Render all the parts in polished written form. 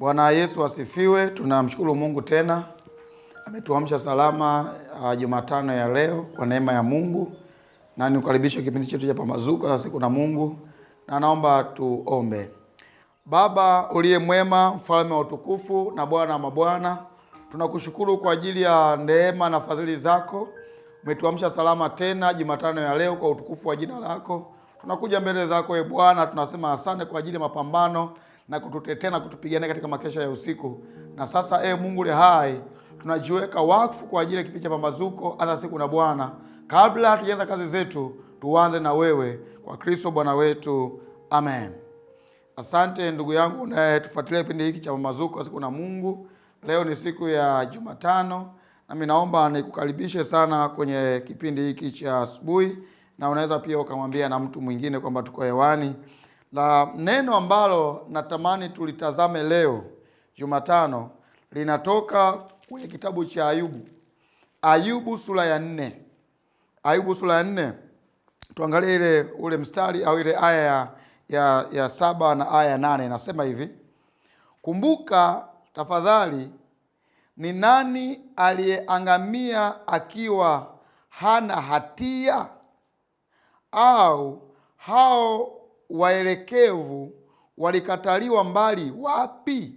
Bwana Yesu asifiwe. Tunamshukuru Mungu tena ametuamsha salama Jumatano ya leo kwa neema ya Mungu, na nikukaribisha kipindi chetu cha Pambazuko la siku na Mungu, na naomba tuombe. Baba uliye mwema, mfalme wa utukufu na Bwana wa mabwana, tunakushukuru kwa ajili ya neema na fadhili zako. Umetuamsha salama tena Jumatano ya leo kwa utukufu wa jina lako. Tunakuja mbele zako Bwana, tunasema asante kwa ajili ya mapambano na kututetea na kutupigania katika makesha ya usiku. Na sasa Mungu le hai, tunajiweka wakfu kwa ajili ya kipindi cha Pambazuko hata siku na Bwana. Kabla hatujaanza kazi zetu, tuanze na wewe kwa Kristo Bwana wetu. Amen. Asante ndugu yangu na tufuatilie kipindi hiki cha Pambazuko siku na Mungu. Leo ni siku ya Jumatano, na mimi naomba nikukaribishe sana kwenye kipindi hiki cha asubuhi, na unaweza pia ukamwambia na mtu mwingine kwamba tuko hewani. La neno ambalo natamani tulitazame leo Jumatano linatoka kwenye kitabu cha Ayubu. Ayubu sura ya 4. Ayubu sura ya 4. Tuangalie ule mstari au ile aya ya 7 na aya 8. Nasema hivi: kumbuka tafadhali, ni nani aliyeangamia akiwa hana hatia? Au hao waelekevu walikataliwa mbali wapi?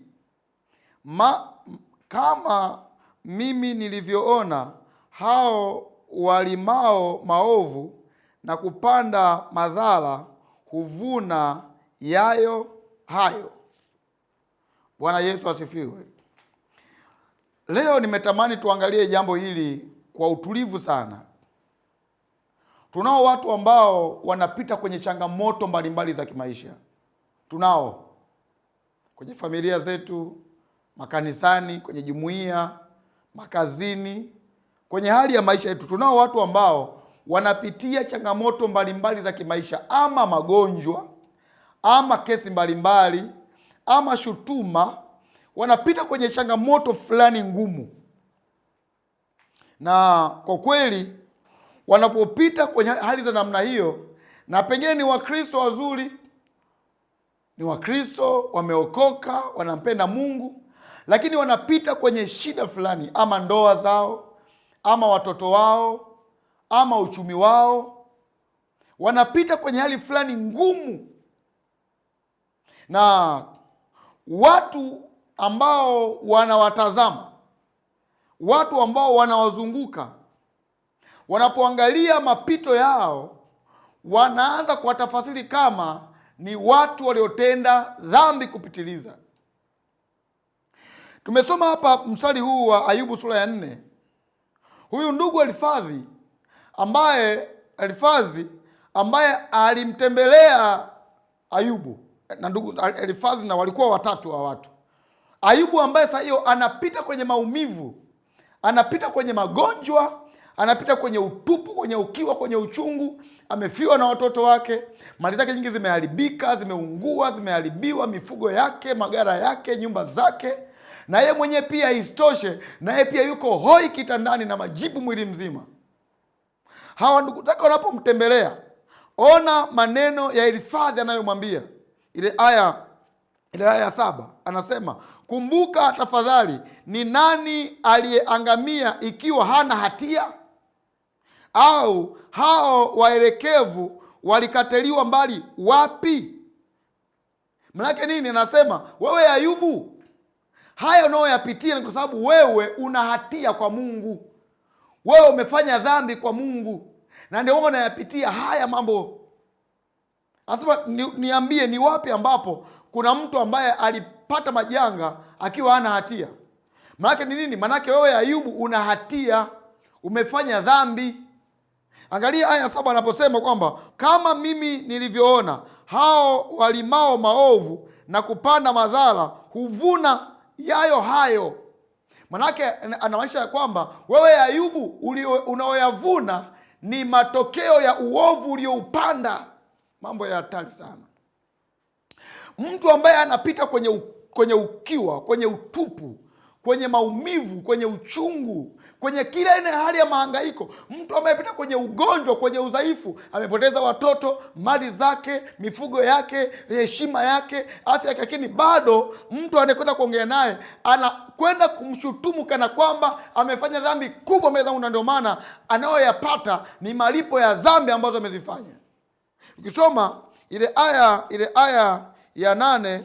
Kama mimi nilivyoona, hao walimao maovu na kupanda madhara huvuna yayo hayo. Bwana Yesu asifiwe. Leo nimetamani tuangalie jambo hili kwa utulivu sana. Tunao watu ambao wanapita kwenye changamoto mbalimbali za kimaisha. Tunao kwenye familia zetu, makanisani, kwenye jumuiya, makazini, kwenye hali ya maisha yetu. Tunao watu ambao wanapitia changamoto mbalimbali za kimaisha, ama magonjwa, ama kesi mbalimbali, ama shutuma. Wanapita kwenye changamoto fulani ngumu. Na kwa kweli wanapopita kwenye hali za namna hiyo, na pengine ni Wakristo wazuri, ni Wakristo wameokoka, wanampenda Mungu, lakini wanapita kwenye shida fulani, ama ndoa zao, ama watoto wao, ama uchumi wao. Wanapita kwenye hali fulani ngumu, na watu ambao wanawatazama, watu ambao wanawazunguka, wanapoangalia mapito yao, wanaanza kuwatafasiri kama ni watu waliotenda dhambi kupitiliza. Tumesoma hapa mstari huu wa Ayubu sura ya 4. Huyu ndugu Elifazi ambaye alimtembelea Ayubu, na ndugu Elifazi na walikuwa watatu wa watu. Ayubu ambaye sasa hiyo anapita kwenye maumivu, anapita kwenye magonjwa, anapita kwenye utupu, kwenye ukiwa, kwenye uchungu. Amefiwa na watoto wake, mali zake nyingi zimeharibika, zimeungua, zimeharibiwa, mifugo yake, magara yake, nyumba zake, na yeye mwenyewe pia isitoshe, na yeye pia yuko hoi kitandani na majipu mwili mzima. Hawa ndugu zake wanapomtembelea, ona maneno ya Elifazi anayomwambia. Ile aya ya 7 anasema, kumbuka tafadhali, ni nani aliyeangamia ikiwa hana hatia? Au hao waelekevu walikataliwa mbali wapi? Manake nini? Anasema wewe Ayubu, haya unayoyapitia ni kwa sababu wewe una hatia kwa Mungu. Wewe umefanya dhambi kwa Mungu, na ndio wewe unayapitia haya mambo. Anasema niambie, ni wapi ambapo kuna mtu ambaye alipata majanga akiwa hana hatia? Manake ni nini? Manake wewe Ayubu una hatia, umefanya dhambi. Angalia aya 7 anaposema kwamba kama mimi nilivyoona, hao walimao maovu na kupanda madhara huvuna yayo hayo. Manake anamaanisha ya kwamba wewe Ayubu unaoyavuna ni matokeo ya uovu ulioupanda. Mambo ya hatari sana. Mtu ambaye anapita kwenye ukiwa, kwenye utupu, kwenye maumivu, kwenye uchungu, kwenye kila aina ya hali ya mahangaiko. Mtu ambaye amepita kwenye ugonjwa, kwenye udhaifu, amepoteza watoto, mali zake, mifugo yake, heshima yake, afya yake, lakini bado mtu anayekwenda kuongea naye anakwenda kumshutumu kana kwamba amefanya dhambi kubwa mbele zangu, na ndio maana anayoyapata ni malipo ya dhambi ambazo amezifanya. Ukisoma ile aya ya 8,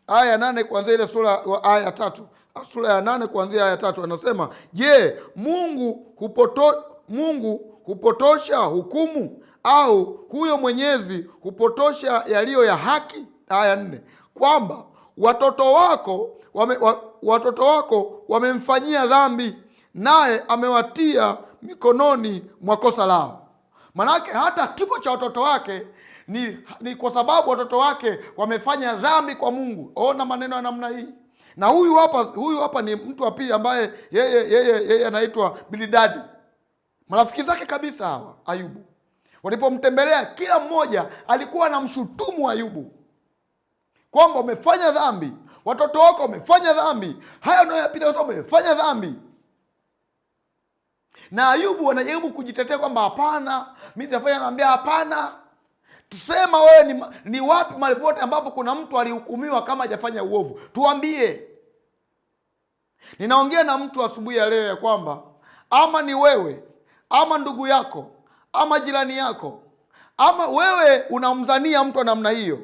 aya ya 8 kuanzia ile aya ya 3, sura ya 8 kuanzia aya 3, anasema, je, Mungu hupotosha hukumu, au huyo Mwenyezi hupotosha yaliyo ya haki? Aya 4, kwamba watoto wako wamemfanyia dhambi, naye amewatia mikononi mwa kosa lao. Manake hata kifo cha watoto wake ni kwa sababu watoto wake wamefanya dhambi kwa Mungu. Ona maneno ya namna hii. Na huyu hapa ni mtu wa pili ambaye yeye anaitwa Bildadi. Marafiki zake kabisa hawa Ayubu, walipomtembelea kila mmoja alikuwa anamshutumu Ayubu kwamba umefanya dhambi, watoto wako wamefanya dhambi, haya unayoyapita kwa sababu umefanya dhambi. Na Ayubu anajaribu kujitetea kwamba hapana, mimi sijafanya. Anamwambia hapana, tusema wewe ni wapi mahali pote ambapo kuna mtu alihukumiwa kama hajafanya uovu, tuambie. Ninaongea na mtu asubuhi ya leo ya kwamba ama ni wewe ama ndugu yako ama jirani yako, ama wewe unamzania mtu wa namna hiyo,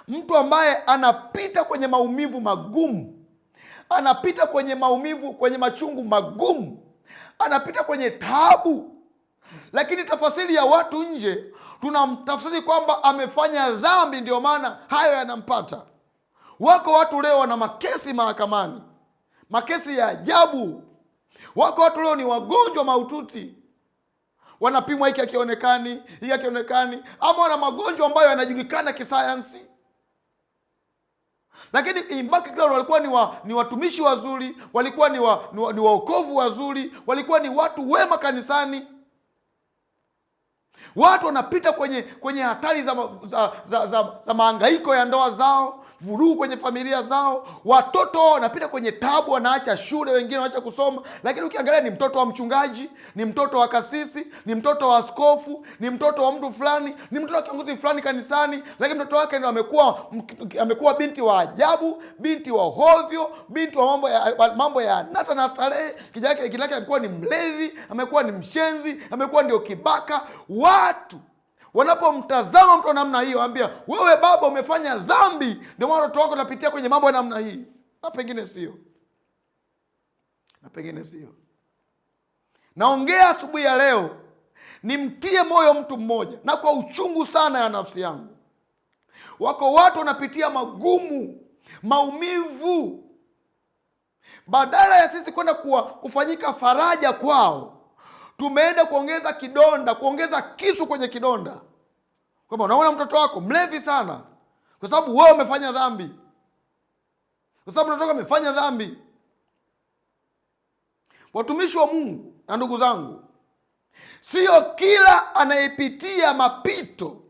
mtu ambaye anapita kwenye maumivu magumu, anapita kwenye maumivu, kwenye machungu magumu, anapita kwenye taabu, lakini tafasiri ya watu nje tunamtafsiri kwamba amefanya dhambi, ndio maana hayo yanampata. Wako watu leo wana makesi mahakamani, makesi ya ajabu. Wako watu leo ni wagonjwa mahututi, wanapimwa hiki hakionekani, hiki hakionekani, ama wana magonjwa ambayo yanajulikana kisayansi, lakini imbaki kila walikuwa ni watumishi wazuri, walikuwa ni waokovu wazuri, walikuwa ni watu wema kanisani. Watu wanapita kwenye hatari za mahangaiko ya ndoa zao, vurugu kwenye familia zao, watoto wanapita kwenye tabu, wanaacha shule, wengine wanaacha kusoma. Lakini ukiangalia ni mtoto wa mchungaji, ni mtoto wa kasisi, ni mtoto wa askofu, ni mtoto wa mtu fulani, ni mtoto wa kiongozi fulani kanisani, lakini mtoto wake ndio amekuwa binti wa ajabu, binti wa hovyo, binti wa mambo ya anasa na starehe. Kijana yake amekuwa ni mlevi, amekuwa ni mshenzi, amekuwa ndio kibaka. Watu wanapomtazama mtu wa namna hiyo, ambia wewe baba umefanya dhambi, ndio maana watoto wako wanapitia kwenye mambo ya namna hii. Na pengine sio. Naongea asubuhi ya leo nimtie moyo mtu mmoja, na kwa uchungu sana ya nafsi yangu. Wako watu wanapitia magumu, maumivu, badala ya sisi kwenda kufanyika faraja kwao, tumeenda kuongeza kidonda, kuongeza kisu kwenye kidonda. Kwamba unaona mtoto wako mlevi sana kwa sababu wewe umefanya dhambi, kwa sababu mtoto wako amefanya dhambi. Watumishi wa Mungu na ndugu zangu, sio kila anayepitia mapito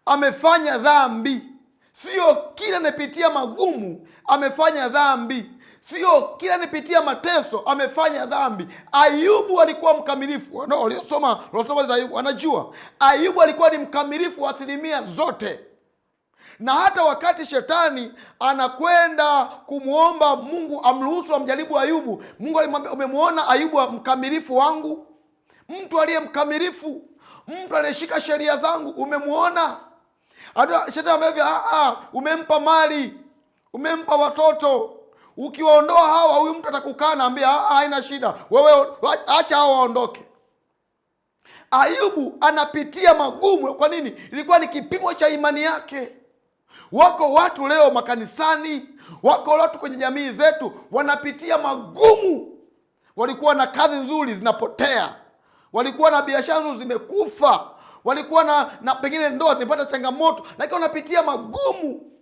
amefanya dhambi. Sio kila anayepitia magumu amefanya dhambi. Sio kila anayepitia mateso amefanya dhambi. Ayubu alikuwa mkamilifu. Waliosoma za Ayubu anajua Ayubu alikuwa ni mkamilifu wa asilimia zote. Na hata wakati shetani anakwenda kumwomba Mungu amruhusu amjaribu Ayubu, Mungu alimwambia, umemwona Ayubu mkamilifu wangu, mtu aliye mkamilifu, mtu aliyeshika sheria zangu, umemwona? Shetani amwambia, umempa mali, umempa watoto, ukiwaondoa hawa huyu mtu atakukana. Ambia haina shida, wewe acha hao waondoke. Ayubu anapitia magumu. Kwa nini? Ilikuwa ni kipimo cha imani yake. Wako watu leo makanisani, wako watu kwenye jamii zetu wanapitia magumu. Walikuwa na kazi nzuri zinapotea, walikuwa na biashara nzuri zimekufa, walikuwa na pengine ndoa zimepata changamoto, lakini wanapitia magumu.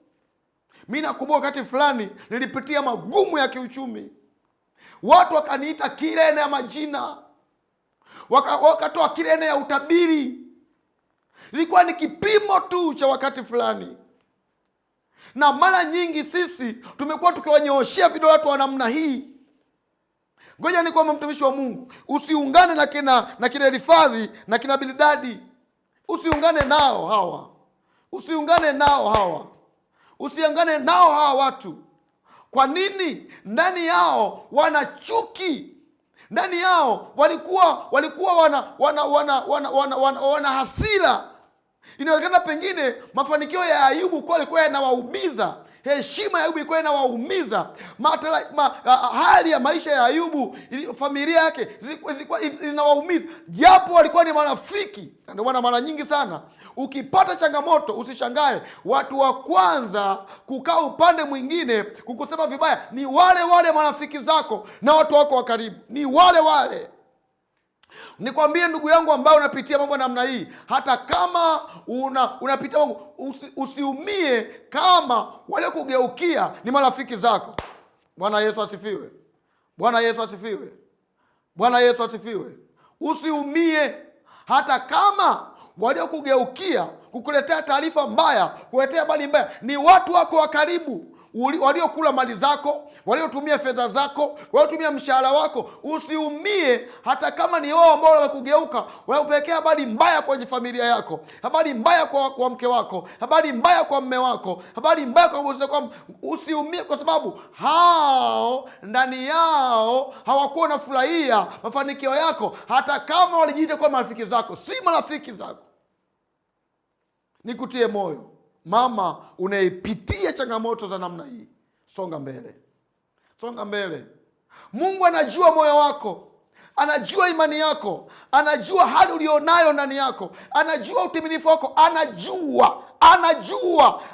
Mimi nakumbuka wakati fulani nilipitia magumu ya kiuchumi. Watu wakaniita Kirene ya majina, wakatoa Kirene ya utabiri. Ilikuwa ni kipimo tu cha wakati fulani. Na mara nyingi sisi tumekuwa tukiwanyooshea vidole watu wa namna hii. Ngoja ni kwamba mtumishi wa Mungu, usiungane na kina Elifadhi na kina Bildadi. Usiungane nao hawa. Usiungane nao hawa. Usiungane nao hawa watu. Kwa nini? Ndani yao wana chuki. Ndani yao walikuwa wana hasira. Inawezekana pengine mafanikio ya Ayubu kwa alikuwa yanawaumiza. Heshima ya Ayubu ilikuwa inawaumiza. Hali ya maisha ya Ayubu, familia yake zilikuwa zinawaumiza, japo walikuwa ni marafiki. Ndio maana mara nyingi sana ukipata changamoto usishangae watu wa kwanza kukaa upande mwingine kukusema vibaya ni wale wale marafiki zako na watu wako wa karibu, ni wale wale. Nikwambie ndugu yangu ambaye unapitia mambo namna hii, hata kama unapitia mambo, usiumie kama wale kugeukia ni marafiki zako. Bwana Yesu asifiwe. Bwana Yesu asifiwe. Bwana Yesu asifiwe. Usiumie hata kama waliokugeukia kukuletea taarifa mbaya, kuletea habari mbaya ni watu wako wa karibu, waliokula mali zako, waliotumia fedha zako, waliotumia mshahara wako. Usiumie hata kama ni wao ambao wamekugeuka, wanakupelekea habari mbaya kwenye familia yako, habari mbaya kwa mke wako, habari mbaya kwa mme wako, habari mbaya kwa mzee wako. Usiumie kwa sababu hao ndani yao hawakuwa wanafurahia mafanikio yako, hata kama walijiita kwa marafiki zako. Si marafiki zako. Nikutie moyo mama, unaipitia changamoto za namna hii, songa mbele. Songa mbele. Mungu anajua moyo wako, anajua imani yako, anajua hali ulionayo ndani yako, anajua utimilifu wako,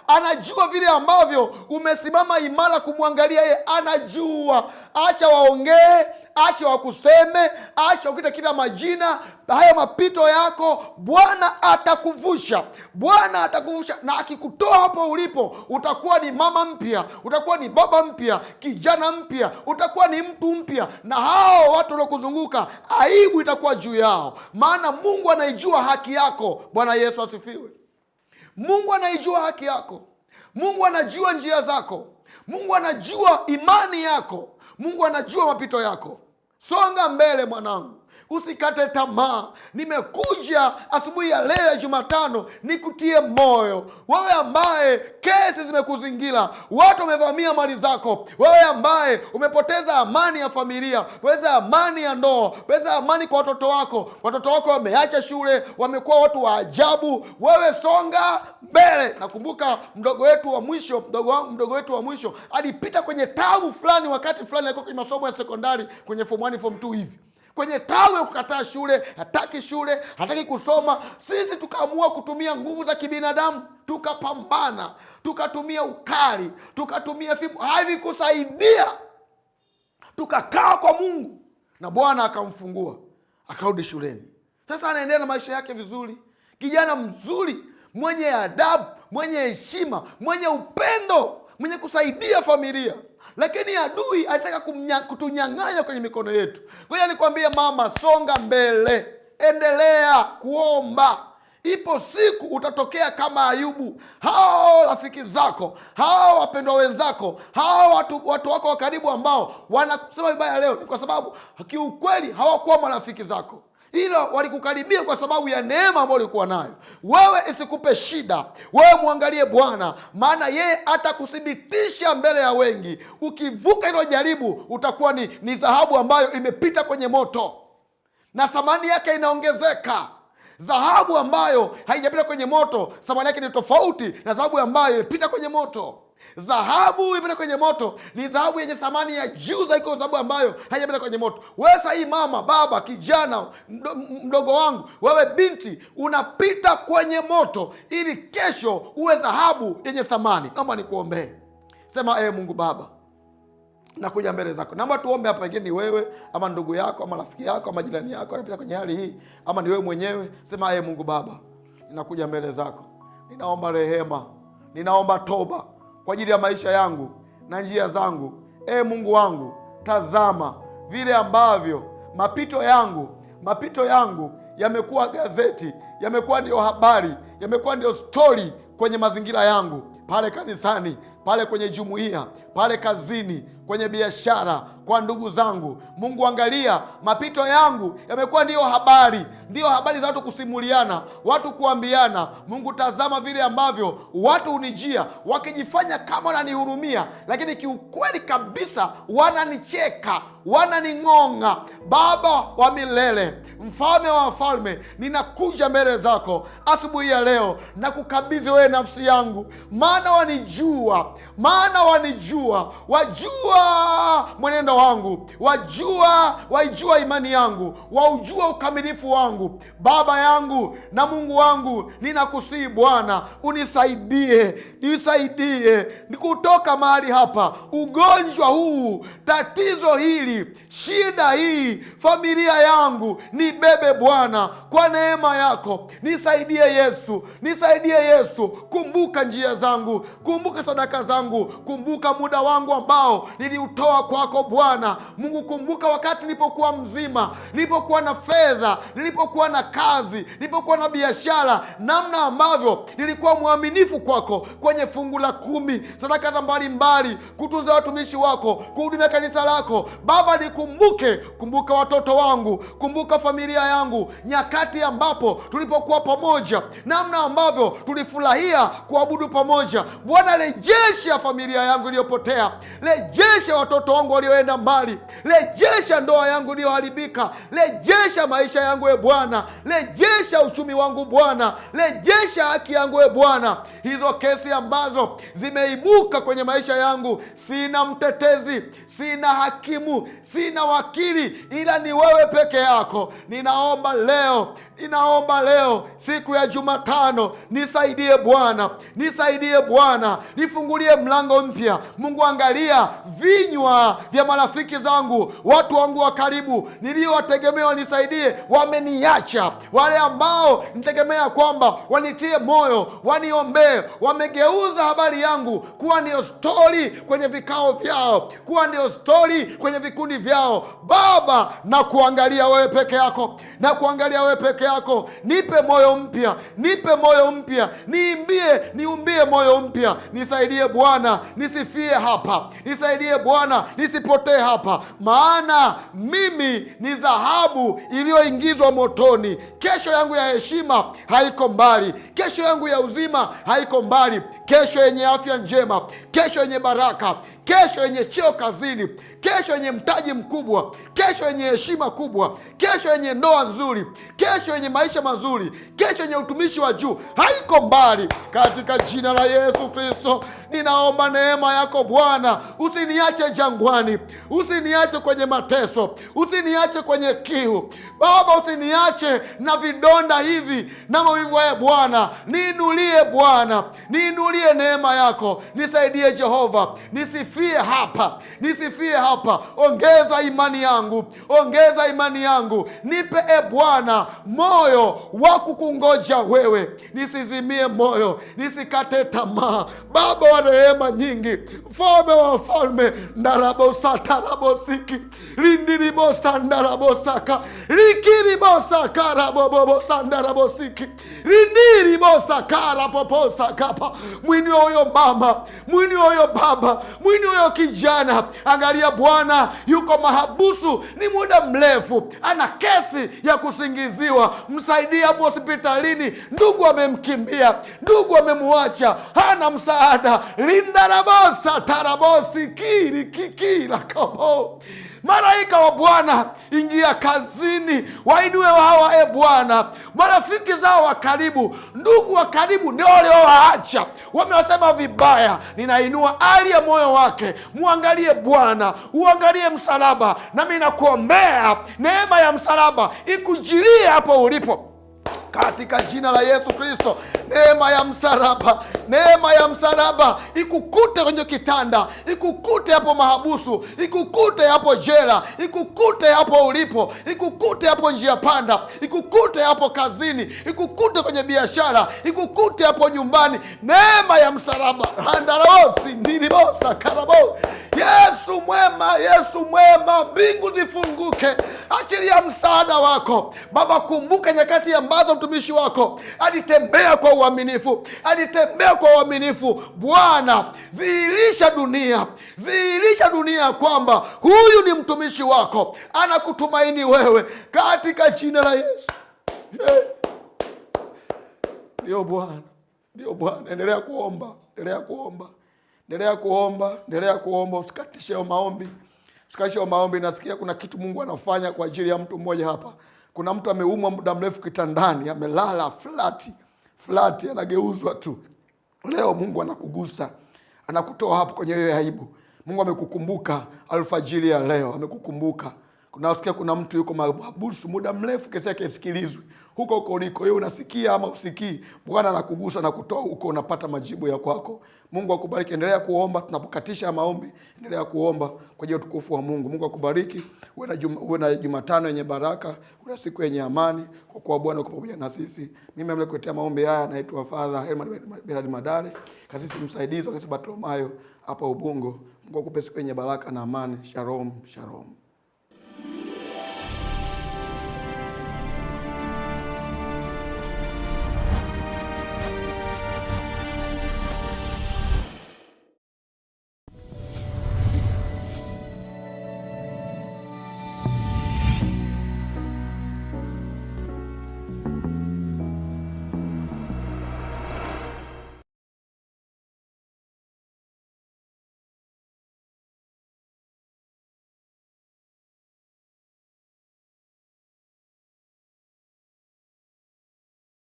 anajua vile ambavyo umesimama imara kumwangalia yeye, anajua. Acha waongee, acha wakuseme, acha wakita kila majina. Haya mapito yako Bwana atakuvusha. Bwana atakuvusha, na akikutoa hapo ulipo utakuwa ni mama mpya, utakuwa ni baba mpya, kijana mpya, utakuwa ni mtu mpya. Na hao watu waliokuzunguka aibu itakuwa juu yao, maana Mungu anaijua haki yako. Bwana Yesu asifiwe. Mungu anaijua haki yako. Mungu anajua njia zako. Mungu anajua imani yako. Mungu anajua mapito yako. Songa mbele mwanangu, usikate tamaa. Nimekuja asubuhi ya leo ya Jumatano nikutie moyo. Wewe ambaye kesi zimekuzingira, watu wamevamia mali zako, wewe ambaye umepoteza amani ya familia, umepoteza amani ya ndoa, umepoteza amani kwa watoto wako wameacha shule, wamekuwa watu wa ajabu, wewe songa mbele. Nakumbuka mdogo wetu wa mwisho alipita kwenye tabu fulani wakati fulani alikuwa kwenye masomo ya sekondari, kwenye form 1 form 2 hivi, kwenye tawe ya kukataa shule, hataki kusoma. Sisi tukaamua kutumia nguvu za kibinadamu, tukapambana, tukatumia ukali, tukatumia fimbo, havikusaidia. Tukakaa kwa Mungu na Bwana akamfungua, akarudi shuleni. Sasa anaendelea na maisha yake vizuri, kijana mzuri, mwenye adabu, mwenye heshima, mwenye upendo, mwenye kusaidia familia. Lakini adui alitaka kutunyang'anya kwenye mikono yetu. Ngoja nikwambie mama, songa mbele, endelea kuomba. Ipo siku utatokea kama Ayubu. Hao rafiki zako, hao wapendwa wenzako, hao watu wako wa karibu ambao wanakusema vibaya leo, ni kwa sababu kiukweli hawakuwa marafiki zako, ila walikukaribia kwa sababu ya neema ambayo ulikuwa nayo. Wewe isikupe shida, wewe muangalie Bwana, maana yeye atakuthibitisha mbele ya wengi. Ukivuka hilo jaribu, utakuwa ni dhahabu ambayo imepita kwenye moto na thamani yake inaongezeka. Dhahabu ambayo haijapita kwenye moto, thamani yake ni tofauti na dhahabu ambayo imepita kwenye moto. Dhahabu imepita kwenye moto ni dhahabu yenye thamani ya juu zaidi kwa dhahabu ambayo haijapita kwenye moto. Wewe sasa hii mama, baba, kijana, mdogo wangu, wewe binti, unapita kwenye moto ili kesho uwe dhahabu yenye thamani. Naomba nikuombee. Sema, Mungu Baba, nakuja mbele zako. Naomba tuombe hapa, pengine ni wewe ama ndugu yako ama rafiki yako ama jirani yako anapita kwenye hali hii, ama ni wewe mwenyewe. Sema, Mungu Baba, ninakuja mbele zako. Ninaomba rehema, ninaomba toba kwa ajili ya maisha yangu na njia zangu. Mungu wangu, tazama vile ambavyo mapito yangu yamekuwa gazeti, yamekuwa ndio habari, yamekuwa ndio story kwenye mazingira yangu, pale kanisani, pale kwenye jumuiya, pale kazini, kwenye biashara, kwa ndugu zangu. Mungu, angalia mapito yangu yamekuwa ndiyo habari za watu kusimuliana, watu kuambiana. Mungu, tazama vile ambavyo watu hunijia wakijifanya kama wananihurumia, lakini kiukweli kabisa wananicheka, wananing'ong'a. Baba wa milele, mfalme wa wafalme, ninakuja mbele zako asubuhi ya leo na kukabidhi wewe nafsi yangu, maana wanijua, wajua mwenendo wangu, waijua imani yangu, waujua ukamilifu wangu. Baba yangu na Mungu wangu, ninakusihi Bwana, unisaidie, ni kutoka mahali hapa, ugonjwa huu, tatizo hili, shida hii, familia yangu, nibebe Bwana kwa neema yako. Nisaidie Yesu, kumbuka njia zangu, kumbuka sadaka zangu, kumbuka muda wangu ambao niliutoa kwako Bwana. Mungu, kumbuka wakati nilipokuwa mzima, nilipokuwa na fedha, nilipokuwa na kazi, nilipokuwa na biashara, namna ambavyo nilikuwa mwaminifu kwako kwenye fungu la 10, sadaka za mbalimbali, kutunza watumishi wako, kuhudumia kanisa lako. Baba, kumbuka watoto wangu, kumbuka familia yangu, nyakati ambapo tulipokuwa pamoja, namna ambavyo tulifurahia kuabudu pamoja. Bwana, rejesha familia yangu iliyopotea, rejesha watoto wangu walioenda mbali, rejesha ndoa yangu iliyoharibika, rejesha maisha yangu Bwana, rejesha uchumi wangu Bwana, rejesha haki yangu Bwana. Hizo kesi ambazo zimeibuka kwenye maisha yangu, sina mtetezi, sina hakimu, sina wakili, ila ni wewe peke yako. Ninaomba leo siku ya Jumatano, nisaidie Bwana, nifungulie mlango mpya. Mungu, angalia vinywa vya marafiki zangu, watu wangu wa karibu niliowategemea wanisaidie, wameniacha. Wale ambao nitegemea kwamba wanitie moyo, waniombee, wamegeuza habari yangu kuwa ndio stori kwenye vikao vyao, kuwa ndio stori kwenye vikundi vyao. Baba, na kuangalia wewe peke yako, nipe moyo mpya, niumbie moyo mpya. Nisaidie Bwana, nisifie hapa, nisaidie Bwana, nisipotee hapa, maana mimi ni dhahabu iliyoingizwa motoni. Kesho yangu ya heshima haiko mbali, kesho yangu ya uzima haiko mbali, kesho yenye afya njema, kesho yenye baraka, kesho yenye cheo kazini, kesho yenye mtaji mkubwa, kesho yenye heshima kubwa, kesho yenye ndoa nzuri, kesho yenye maisha mazuri, kesho yenye utumishi wa juu haiko mbali. Katika jina la Yesu Kristo ninaomba neema yako Bwana. Usiniache jangwani, usiniache kwenye mateso, usiniache kwenye kiu Baba, usiniache na vidonda hivi na maumivu haya Bwana. Niinulie Bwana, niinulie neema yako, nisaidie Jehova, nisifie hapa. Ongeza imani yangu, nipe Bwana moyo wa kukungoja wewe, nisizimie moyo, nisikate tamaa. Baba wa rehema nyingi, mfalme wa wafalme, ndarabosatarabosiki rindiribosandaraboska rikiribosakarabobosandarabosiki rindiribosakarapoposakapa. Mwini huyo mama, mwini huyo baba, mwini huyo kijana, angalia Bwana, yuko mahabusu ni muda mrefu, ana kesi ya kusingiziwa. Msaidie hapo hospitalini, ndugu amemkimbia, ndugu amemwacha, hana msaada. Lindarabosa tarabosi kiri kikira kabo. Malaika wa Bwana, ingia kazini, wainue hawa Bwana, marafiki zao wa karibu, ndugu wa karibu ndio waliowaacha, wamewasema vibaya. Ninainua hali ya moyo wake, muangalie Bwana, uangalie msalaba, nami nakuombea neema ya msalaba ikujilie hapo ulipo, katika jina la Yesu Kristo. Neema ya msalaba ikukute kwenye kitanda, ikukute hapo mahabusu, ikukute hapo jela, ikukute hapo ulipo, ikukute hapo njia panda, ikukute hapo kazini, ikukute kwenye biashara, ikukute hapo nyumbani. Neema ya msalaba. Yesu mwema, mbingu zifunguke, achilia msaada wako Baba. Kumbuka nyakati ambazo mtumishi wako alitembea kwa uaminifu, Bwana, dhihirisha dunia kwamba huyu ni mtumishi wako, anakutumaini wewe, katika jina la Yesu. Ndio Bwana. Endelea kuomba, usikatishe maombi. Nasikia kuna kitu Mungu anafanya kwa ajili ya mtu mmoja hapa. Kuna mtu ameumwa muda mrefu kitandani, amelala flat, anageuzwa tu. Leo Mungu anakugusa, anakutoa hapo kwenye hiyo aibu. Mungu amekukumbuka alfajiri ya leo, amekukumbuka. Kuna mtu yuko mahabusu muda mrefu, kesi yake isikilizwe. Huko uliko, wewe unasikia ama usikii, Bwana anakugusa na kutoa huko, unapata majibu ya kwako. Mungu akubariki. Endelea kuomba tunapokatisha maombi, endelea kuomba kwa ajili ya utukufu wa Mungu. Mungu akubariki. Uwe na Jumatano yenye baraka, uwe siku yenye amani, kwa kuwa Bwana yuko pamoja na sisi. Mimi nimekuletea maombi haya, naitwa Father Herman Bernard Madare, kasisi msaidizi wa Kanisa Bartolomayo hapa Ubungo. Mungu akupe siku yenye baraka na amani. Shalom.